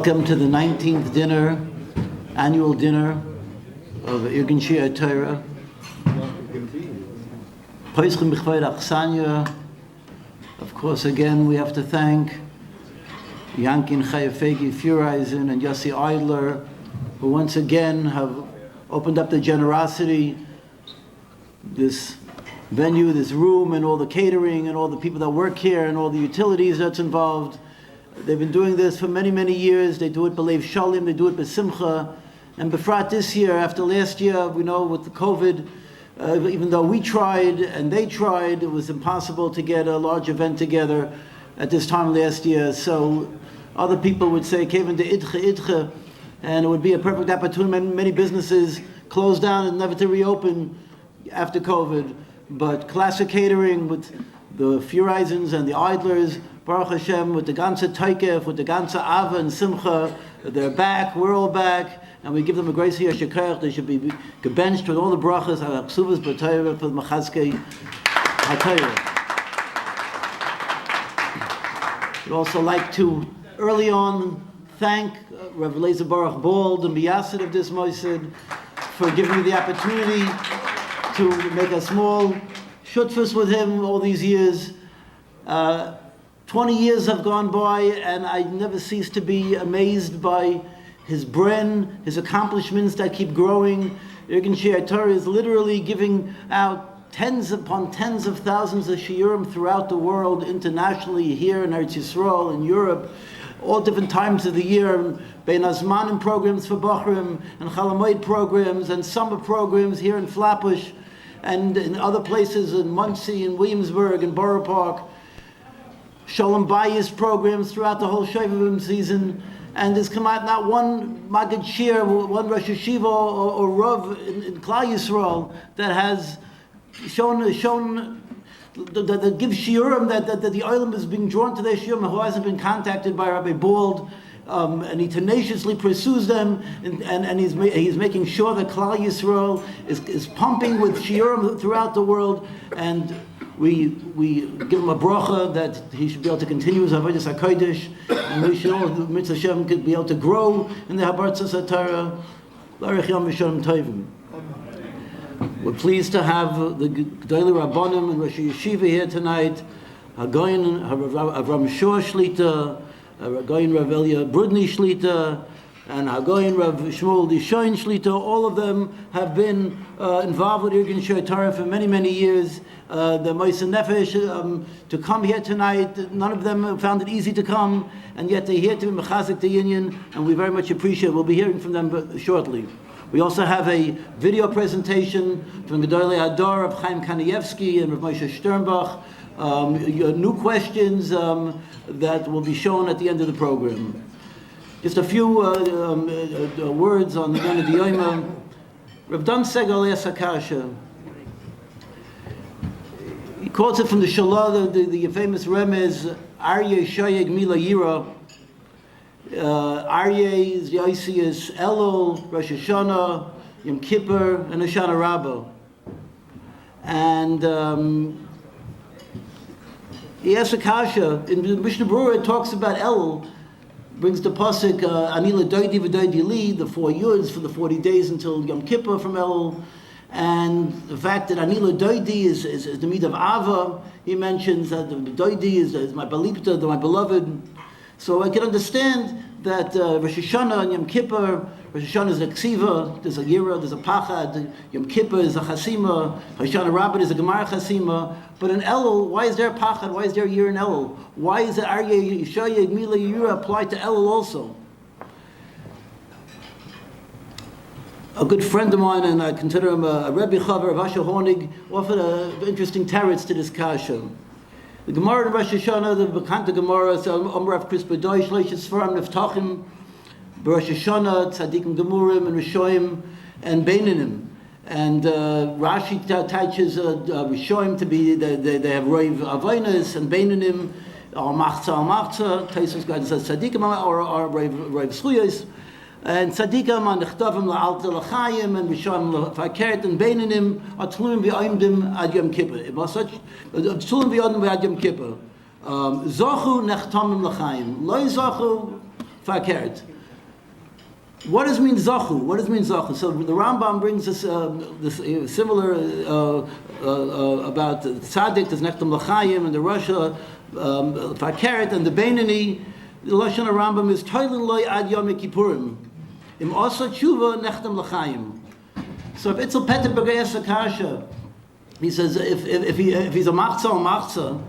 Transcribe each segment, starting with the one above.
Welcome to the 19th annual dinner of Irgun Shiurei Torah. Of course, again, we have to thank Yankin Chayefegi Fureisen and Yossi Eidler, who once again have opened up the generosity, this venue, this room, and all the catering, and all the people that work here, and all the utilities that's involved. They've been doing this for many, many years. They do it b'leiv shalim, they do it b'simcha. And befrat this year, after last year, we know with the COVID, even though we tried and they tried, it was impossible to get a large event together at this time last year. So other people would say, Kevin de idche, and it would be a perfect opportunity. Many businesses closed down and never to reopen after COVID. But classic catering with the Fureisens and the Eidlers, Baruch Hashem, with the ganze Taikef, with the ganze Ava and Simcha, they're back, we're all back, and we give them a grace here, Shekayach. They should be gebenched with all the brachas, Haksuvas, B'Torah, for the Machazkei HaTorah. We'd also like to, early on, thank Rav Eliezer Baruch Bald and Biyasid of this Mosid for giving me the opportunity to make a small shutfus with him all these years. 20 years have gone by, and I never cease to be amazed by his brain, his accomplishments that keep growing. Irgun Shiurei Torah is literally giving out tens upon tens of thousands of shiurim throughout the world, internationally, here in Eretz Yisrael, in Europe, all different times of the year, Bein Hazmanim programs for Bachrim, and Chalamoid programs, and summer programs here in Flatbush, and in other places in Monsey, in Williamsburg, in Borough Park. Shalom Bayis programs throughout the whole Shovavim season, and there's come out not one Magid Shir, one Rosh Yeshiva or Rav in Klal Yisrael that has shown that gives shiurim that the olam is being drawn to their shiurim, who hasn't been contacted by Rabbi Bald, and he tenaciously pursues them, and he's making sure that Klal Yisrael is pumping with shiurim throughout the world, and we give him a bracha that he should be able to continue his avodas hakodesh, and we should all, Mitzvah Hashem, could be able to grow in the habartzas haTorah. L'arich yom v'shalom tovim. We're pleased to have the Gedolei Rabbanim and Rosh Yeshiva here tonight. Hagoyin Avrohom Schorr Shlita, Hagoyin Rav Elia Brudny Shlita, and Hagoyin Rav Shmuel Dishoin Shlita. All of them have been involved with Irgun Shiurei Torah for many, many years. The Moisei Nefesh to come here tonight, none of them found it easy to come, and yet they're here to be mechazik the union, and we very much appreciate it. We'll be hearing from them shortly. We also have a video presentation from Gedolei Hador of Chaim Kanievsky and Rav Moshe Sternbach, new questions that will be shown at the end of the program. Just a few words on the end of the Yoma. Rav Dan Segal Esakasha. He quotes it from the Shalah, the famous remez, Aryeh Shayeg Mila Yira. Aryeh is Yossi Elul, Rosh Hashanah, Yom Kippur, and Hoshana Rabbah. And he asks a kasha. In the Mishnah Berurah, it talks about Elul, brings the pasuk Anila Doidi V'Doidi Li, the 4 years for the 40 days until Yom Kippur from Elul, and the fact that Anila Doidi is the meat of Ava. He mentions that the Doidi is my Balipta, my beloved. So I can understand that Rosh Hashanah and Yom Kippur, Rosh Hashanah is a ksiva, there's a yira, there's a pachad, Yom Kippur is a chasima, Hoshana Rabbah is a gemara chasima, but in Elul, why is there a pachad, why is there a yira in Elul? Why is the Aryeh Shayeg Mila Yira applied to Elul also? A good friend of mine, and I consider him a Rebbe Chaver of Asher Honig, offered an interesting teretz to this kasha. The Gemara in Rosh Hashanah, the Bekanta Gemara, Rav Chris Bedoy, Shlosh Sfarim Neftachim, Rosh Hashanah, Tzadikim Gemurim, and Rishoim, and Beinanim. And Rashi teaches Rishoim to be, they have Rav Avainas, and Beinanim, or Machza, Taisus God says Tzadikim, or Rav Schuyas, and Tzadikim on Nechtavim La'alta L'chaim, and Rishoim L'fakert, and Beinanim, are Tluim V'Oimdim Ad Yom Kippur. It was such, Tluim V'Oimdim Ad Yom Kippur. Zochu Nechtamim L'chaim. Lo Zochu Fakert. What does mean zachu? What does mean zachu? So the Rambam brings us this similar about the tzaddik, there's nechtam l'chaim, and the Rasha, Fakert, and the Beinani. The Lashon Rambam is toilin loy ad yom kippurim. Im asa tshuva nechtam l'chaim. So if it's a peter b'gayas akasha, he says if he's a machzah or machzah.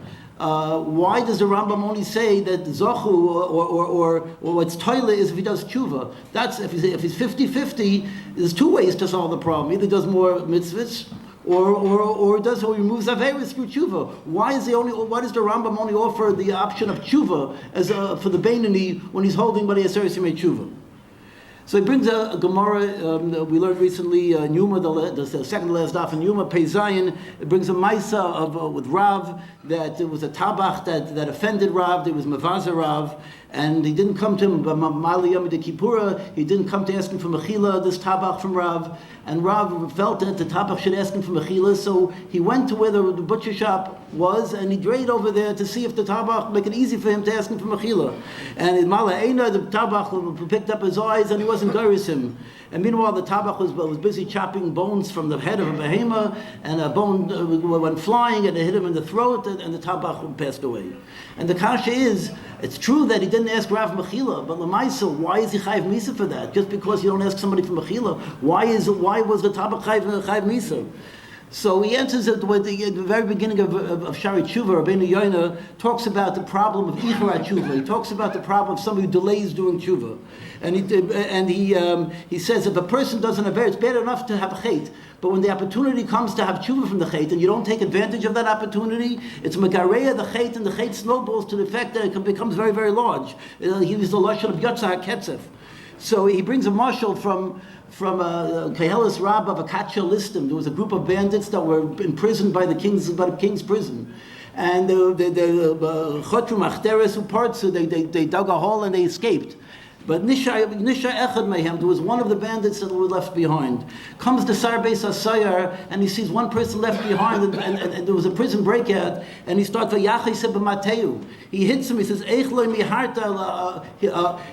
Why does the Rambam only say that Zochu or what's toilet is if he does tshuva? That's if he's 50-50, there's two ways to solve the problem. Either does more mitzvahs or he removes averis through tshuva. Why does the Rambam only offer the option of tshuva as for the Beinani when he's holding B'nai Aseres Yemei Tshuva? So he brings a Gemara we learned recently, Yuma, the second to last daf in Yuma, Pei Zayin. It brings a Maisa with Rav, that it was a tabach that offended Rav, it was Mavaza Rav, and he didn't come to him, Mali Yom de Kippura, he didn't come to ask him for Mechila, this tabach from Rav, and Rav felt that the tabach should ask him for Mechila, so he went to where the butcher shop was, and he drayed over there to see if the tabach make it easy for him to ask him for Mechila. And in Mala Eina, the tabach picked up his eyes, and he wasn't garish him. And meanwhile, the tabach was busy chopping bones from the head of a behemoth, and a bone went flying, and it hit him in the throat, and the tabach passed away. And the kasha is, it's true that he didn't ask Rav Mechila, but Lamaisa, why is he Chayiv Misa for that? Just because you don't ask somebody for Mechila, why was the tabach Chayiv Misa? So he answers it with the very beginning of Shari Tshuva. Rabbeinu Yoina talks about the problem of Ichara Tshuva. He talks about the problem of somebody who delays doing Tshuva. And he says if a person doesn't have it's bad enough to have a chait, but when the opportunity comes to have Tshuva from the chait and you don't take advantage of that opportunity, it's Megareya the chait, and the chait snowballs to the effect that it becomes very, very large. He uses the lashon of Yotzah HaKetzef. So he brings a marshal from Kehelis Rab of Akacha Listim. There was a group of bandits that were imprisoned by the king's prison, and the Chotru Machteres Upartsu, they dug a hole and they escaped. But Nisha Echad Mehem, there was one of the bandits that were left behind. Comes the Sar Beis HaSayar, and he sees one person left behind, and there was a prison breakout, and he starts Vayachai Seba Mateu. He hits him, he says, Eich loy miharta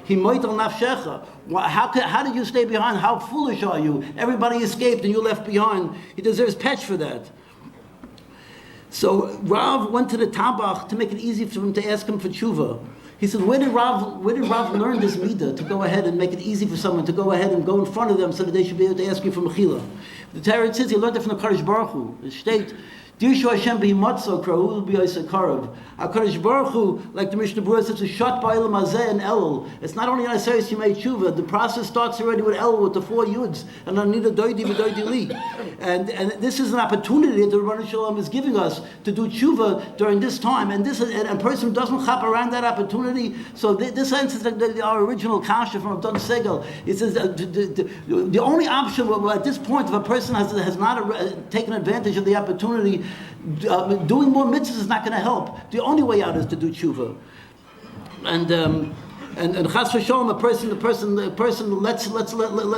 himoitel nafshecha. How did you stay behind? How foolish are you? Everybody escaped and you left behind. He deserves patch for that. So Rav went to the Tabach to make it easy for him to ask him for tshuva. He said, where did Rav learn this midah to go ahead and make it easy for someone to go ahead and go in front of them so that they should be able to ask you for mechila? The Torah says he learned it from the Kadosh Baruch Hu. The state, Dirshu Hashem b'himatzo krahu b'yosei karav. HaKadosh Baruch Hu, like the Mishnah Berurah says, is shot by Elam Hazeh and Elul. It's not only on Aseres Yemei Tshuva. The process starts already with Elul, with the 4 Yuds, and Anida Doidi v'Doidi Li. And this is an opportunity that the Rebbeinu Shalom is giving us to do Tshuva during this time. And this is a person who doesn't chop around that opportunity. So this answers our original kasha from Abdon Segel. It says the only option at this point, if a person has not taken advantage of the opportunity, doing more mitzvahs is not going to help. The only way out is to do tshuva. And chas v'sholom, a person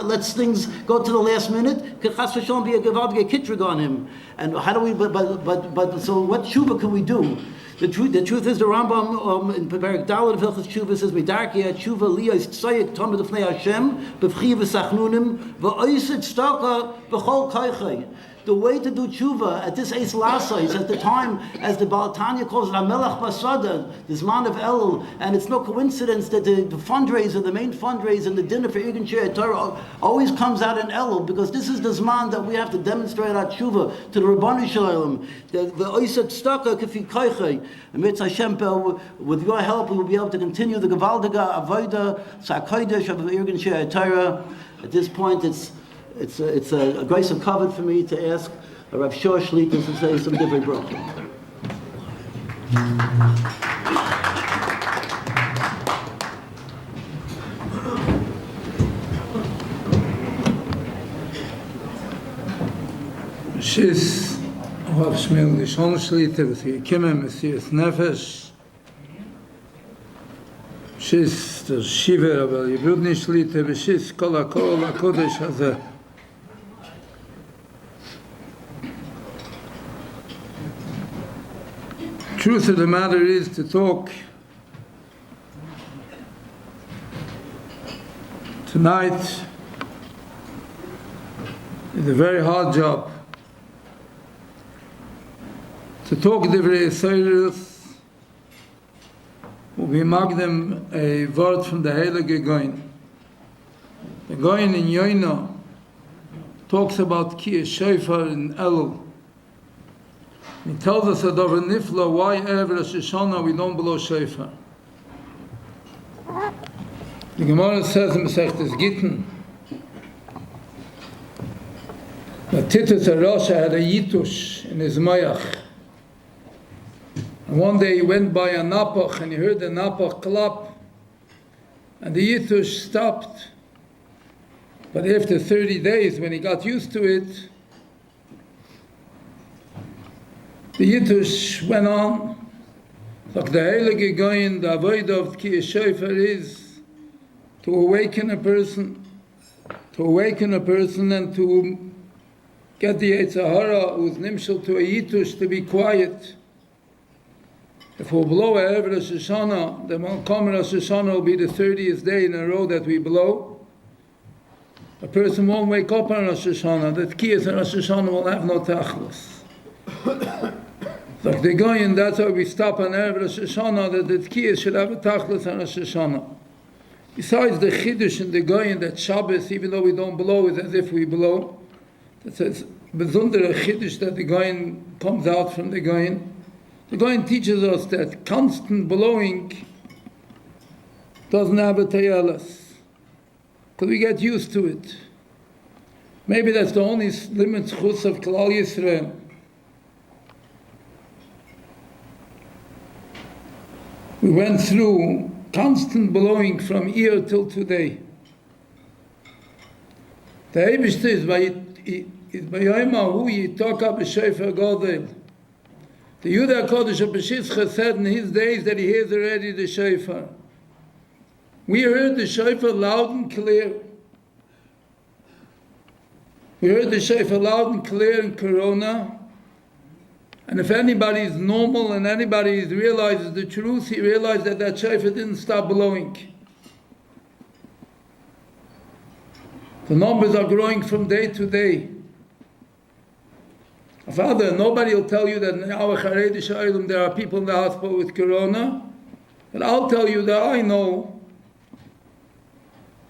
lets things go to the last minute. Could chas v'sholom be a gewaltige kitrig on him? And how do we? But so what tshuva can we do? The truth is the Rambam in Perek Daled of Hilchos Tshuva says Midarki Tshuva liyos tzayik tamid l'fnei Hashem b'vchi v'sachnunim v'oisid staka b'chol kaychay. The way to do tshuva at this Eis Lasa is at the time, as the Baal Tanya calls it, HaMelech Basada, the Zman of Elul, and it's no coincidence that the fundraiser, the main fundraiser in the dinner for Irgun Shiurei Torah always comes out in Elul, because this is the Zman that we have to demonstrate our tshuva to the Rabbanu Shalom. The Oisat Staka Kefi Koichei, and Mitz Hashem, with your help, we will be able to continue the Gevaldiga Avoda, Sakoidesh of Irgun Shiurei Torah. At this point, it's a grace of covet for me to ask Rav Schorr Shlita to say some divrei bracha. Shis Rav Schorr Shlita v'chiyakimem Mesias Nefesh. Shis der Shiver aber Yevudni Shlita v'shis kol HaKodesh Hazeh. Truth of the matter is to talk Tonight is a very hard job to talk divrei Yisraelis. We mag them a word from the Heilige Goin. The Goin in Yoina talks about Ki Shofar in Elul. He tells us that over Nifla why ever Rosh Hashanah we don't blow Shofar. The Gemara says in Masechtas Gittin that Titus HaRasha had a yitush in his mayach. And one day he went by a napach and he heard the napach clap and the yitush stopped. But after 30 days, when he got used to it, the yitush went on. Like the Heilige Goyin, the avodah of Ki Shofar is to awaken a person and to get the Yetzer Hara who's nimshal to a yitush to be quiet. If we blow a Rosh Hashanah, the Malkam Rosh Hashanah will be the 30th day in a row that we blow. A person won't wake up on Rosh Hashanah. The Tkiyas in Rosh Hashanah will have no tachlis. Like the Goyin, that's why we stop on Rosh Hashanah, that the Tkiyas should have a tachlis on Rosh Hashanah. Besides the Chiddush and the Goyin, that Shabbos, even though we don't blow, is as if we blow. That's a besondere Chiddush that the Goyin comes out from the Goyin. The Goyin teaches us that constant blowing doesn't have a tayalas, because we get used to it. Maybe that's the only limit Zchus of Klal Yisrael. We went through constant blowing from here till today. The Eibishter is by Yoima Hu Yitoka B'Shofar Godel. The Yudah Kodesh of B'Shizcha said in his days that he hears already the shofar. We heard the shofar loud and clear. We heard the shofar loud and clear in Corona. And if anybody is normal and anybody realizes the truth, he realized that that shofar didn't stop blowing. The numbers are growing from day to day. Father, nobody will tell you that in our Charei D'Sha'ilim there are people in the hospital with Corona. But I'll tell you that I know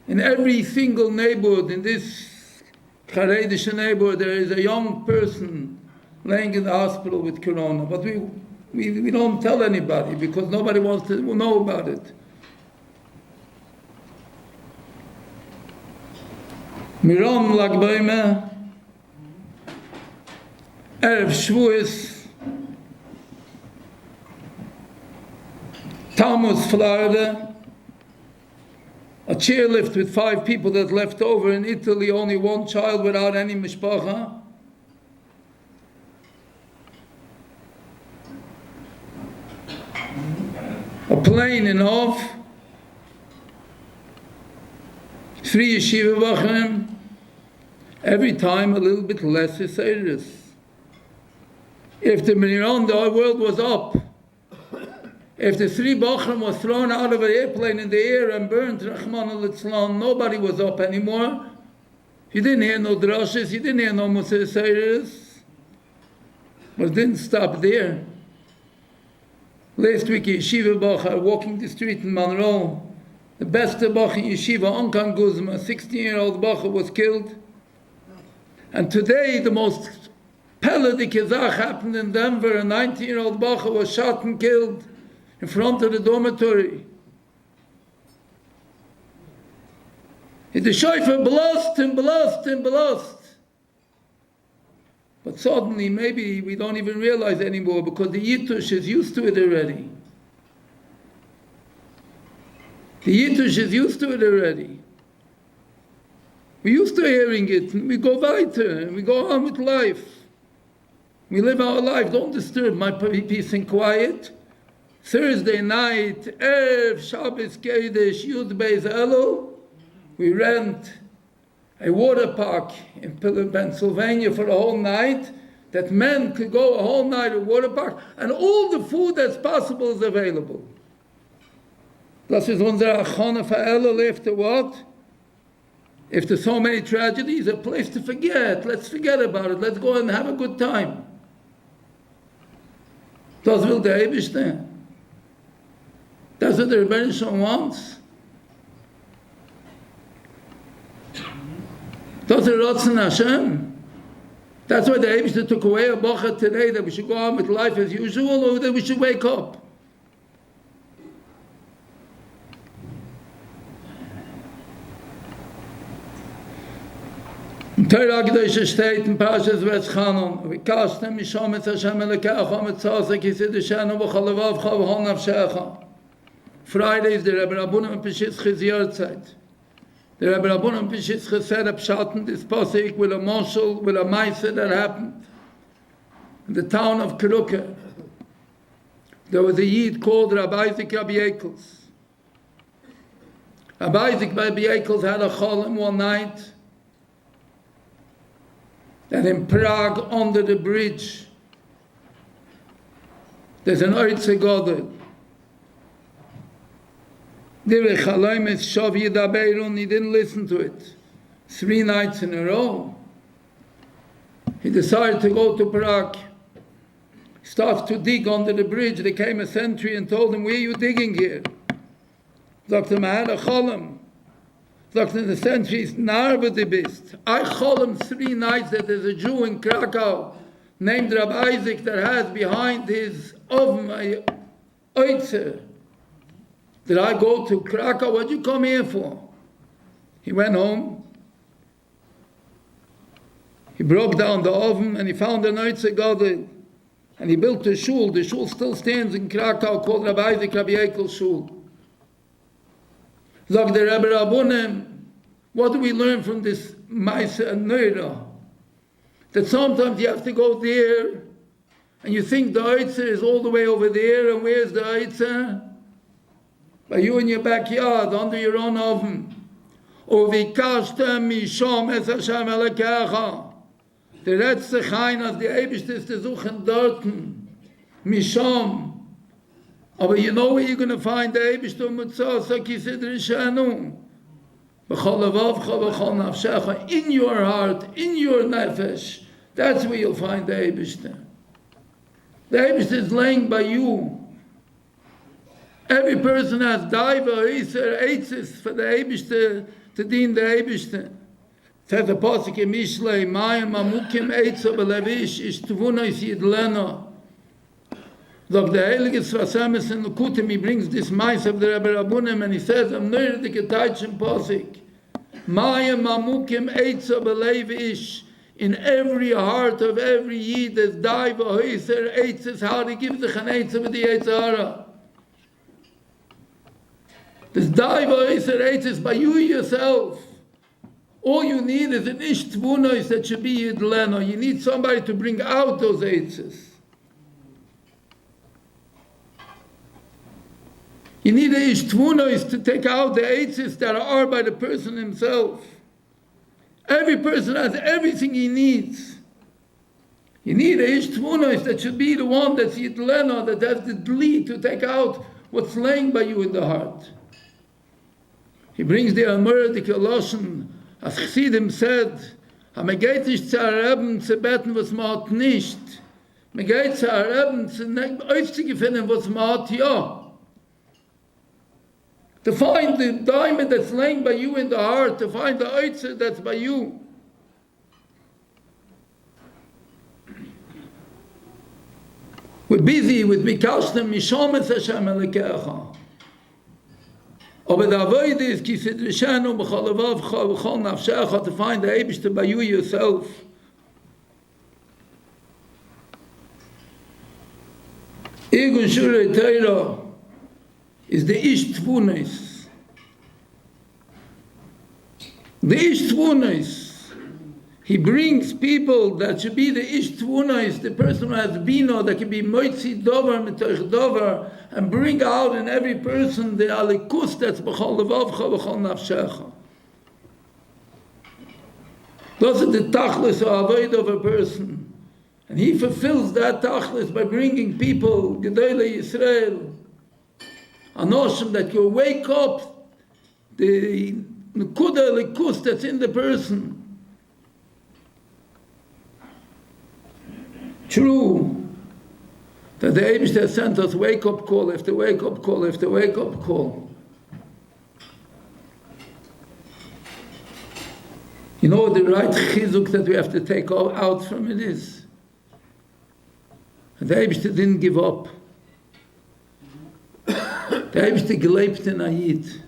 in every single neighborhood, in this Charei D'Sha neighborhood, there is a young person laying in the hospital with Corona. But we don't tell anybody because nobody wants to know about it. Miron Lag B'Omer, Erev Shavuos, Tammuz, Florida, a chairlift with 5 people that left over in Italy, only 1 child without any mishpacha. A plane in off, 3 yeshiva bachrim, every time a little bit less serious. If the Miron, the whole world was up. If the 3 bachrim was thrown out of an airplane in the air and burnt, Rahman al-Islam, nobody was up anymore. You didn't hear no drashes, you didn't hear no Musar Seiris. But it didn't stop there. Last week, Yeshiva Bachar walking the street in Monroe. The best Bach in Yeshiva, Onkan Guzma, a 16-year-old Bachar was killed. And today, the most Pele Kizach happened in Denver. A 19-year-old Bachar was shot and killed in front of the dormitory. The shofar blast and blast and blast. But suddenly, maybe we don't even realize anymore because the Yitush is used to it already. The Yitush is used to it already. We're used to hearing it, and we go weiter, and we go on with life. We live our life, don't disturb my peace and quiet. Thursday night, Erev Shabbos Kodesh Yud Beis Elul, we rent a water park in Pennsylvania for a whole night, that men could go a whole night at water park, and all the food that's possible is available. Das ist unsere Achone für Elul after what? If there's so many tragedies, a place to forget. Let's forget about it. Let's go and have a good time. Das will der Eibishter. That's what the Rebbeinu Shalom wants. That's the Ratzon Hashem. That's why the Eibishter took away a bocha today, that we should go on with life as usual, or that we should wake up. Torah Kedosha steht in Parshas V'etzchanon, V'kashtem mishom et Hashem elekecha mitzasek yisidishenu v'chalavav chavahon nafshecha. Friday is the Rebbe Rabbanim Peshitzchis Yortzeit. The Rebbe Rabbanim Peshitzchis said up Shatten this pasuk with a marshal, with a ma'aseh that happened in the town of Keruke. There was a Yid called Rabbi Isaac Rabbi Eikels. Rabbi Isaac Rabbi Eikels had a cholim one night, and in Prague, under the bridge, there's an Oitze Godel. He didn't listen to it. 3 nights in a row. He decided to go to Prague. He started to dig under the bridge. There came a sentry and told him, "Where are you digging here?" Dr. Mahara Cholam. Dr. the sentry is Narva de Bist. I Cholam 3 nights that there's a Jew in Krakow named Rabbi Isaac that has behind his oven a oitzer. Did I go to Krakow? What did you come here for? He went home. He broke down the oven and he found an oitzer gadol. And he built a shul. The shul still stands in Krakow called Rabbi Isaac Rabbi Eikels Shul. Zog the Rebbe Rabbanim, what do we learn from this Maaseh and Neira? That sometimes you have to go there and you think the oitzer is all the way over there, and where's the oitzer? By you in your backyard, under your own oven. Uvikashtem mishom es Hashem elekecha. The letzte Chain of the Eibishter is to suchen dorten. Mishom. Aber you know where you're going to find the Eibishter Mutzasa Kisid Rishanu. B'chol levavcha v'chol nafshecha. In your heart, in your nefesh. That's where you'll find the Eibishter. The Eibishter is laying by you. Every person has daiva, iser, eitzis for the Eibishter, to dien the Eibishter. It says the pasuk in Mishlei, Mayim amukim eitza belevish, ish tvunos yidlena. Dok the Heilige Svasemes in the Kutim, he brings this mice of the Rebbe Rabbanim, and he says, I'm near the Ketaychen pasuk. Mayim amukim eitza belevish. In every heart of every Yid, there's daiva, iser, eitzis, how he gives the chanetza with the Eitzahara. This daiva iser eitzis by you yourself. All you need is an ish tvunos that should be yidleno. You need somebody to bring out those eitzis. You need an ish tvunos to take out the eitzis that are by the person himself. Every person has everything he needs. You need an ish tvunos that should be the one that's yidleno, that has the dli to take out what's laying by you in the heart. He brings the Amor, the Koloshen, as Chassidim said, man geht nicht zu erleben, zu beten, was man hat nicht. Man geht zu erleben, aufzufinden, was man hat, ja. To find the diamond that's laying by you in the heart, to find the oitzer that's by you. We're busy with Mikashtem, Mishomet Hashem Elekecha. Aber the avoid is kisid rishanu b'chol levavcha b'chol nafshecha, to find the Eibishter by you yourself. Irgun Shiurei Torah is the ish tvunos. The ish tvunos. He brings people that should be the ish tvunos, the person who has bino, that can be moitzi dover mitoich dover, and bring out in every person the alikus that's b'chol levavcha b'chol nafshecha. Those are the tachlis or avoid of a person. And he fulfills that tachlis by bringing people, Gedolei Yisrael, Anoshim, that you wake up the nekuda likus that's in the person. True that the Eibishter sent us wake-up call after wake-up call after wake-up call. You know what the right chizuk that we have to take out from it is? The Eibishter didn't give up. Der Eibishter gelebt in Ayid.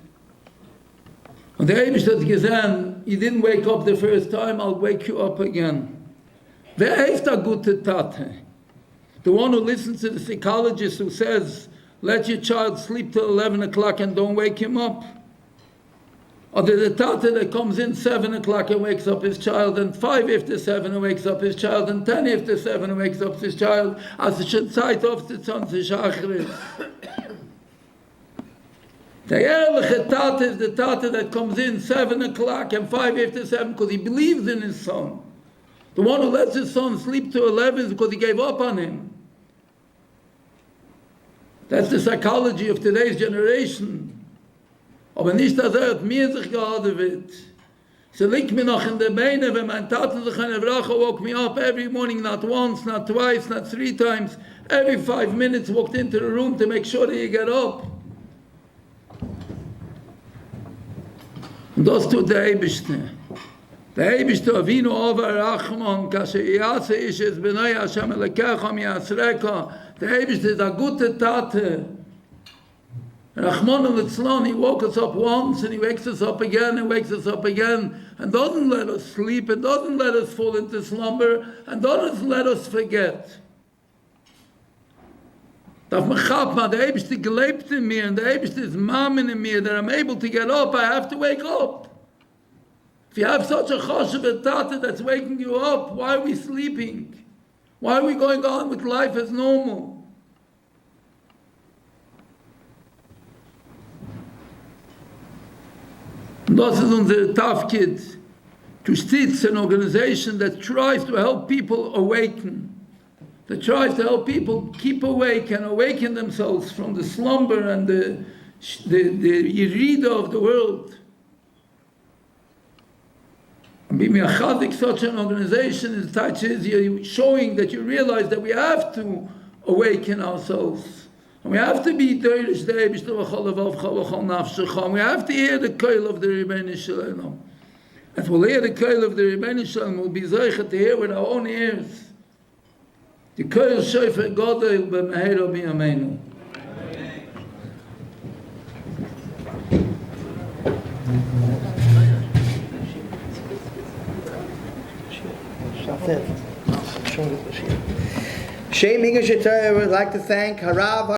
Und der Eibishter hat gesagt, you didn't wake up the first time, I'll wake you up again. Wer heißt a gute Tate? The one who listens to the psychologist who says, let your child sleep till 11 o'clock and don't wake him up. Or the Tate that comes in 7 o'clock and wakes up his child, and 5 after 7 and wakes up his child, and 10 after 7 and wakes up his child, as it should Zeit auf the 20 Shachris. The ehrliche Tate is the Tate that comes in 7 o'clock and 5 after 7 because he believes in his son. The one who lets his son sleep to 11 is because he gave up on him. That's the psychology of today's generation. Aber nicht, dass hat mir sich gehalten wird. So liegt mir noch in der Beine, wenn mein Tate sich eine Brache woke me up every morning, not once, not twice, not 3 times, every 5 minutes walked into the room to make sure that you get up. Und das tut der Eibishter. Der Eibishter Avinu Avrohom kashe yase ish es benay Hashem elekecha miyasreka. Der Eibishter is a gute Tate. Rachmana litzlan, he woke us up once and he wakes us up again and wakes us up again and doesn't let us sleep and doesn't let us fall into slumber and doesn't let us forget. Darf man chapman, der Eibishter gelebt in mir and the Eibishter is mamen in mir that I'm able to get up, I have to wake up. If you have such a choshev tate that's waking you up, why are we sleeping? Why are we going on with life as normal? Das ist unser Tafkid, to stitch an organization that tries to help people awaken, that tries to help people keep awake and awaken themselves from the slumber and the yerida of the world. And being a chadik, such an organization is showing that you realize that we have to awaken ourselves. And we have to be Deirish Deibish to V'chol V'chol V'chol Nafshecha. We have to hear the koil of the Rebbeinu Shalom. If we'll hear the koil of the Rebbeinu Shalom, we'll be zeichet to hear with our own ears. The koil Shofar Godel B'Meheira B'Yameinu. Shem Irgun Shiurei Torah would like to thank Rav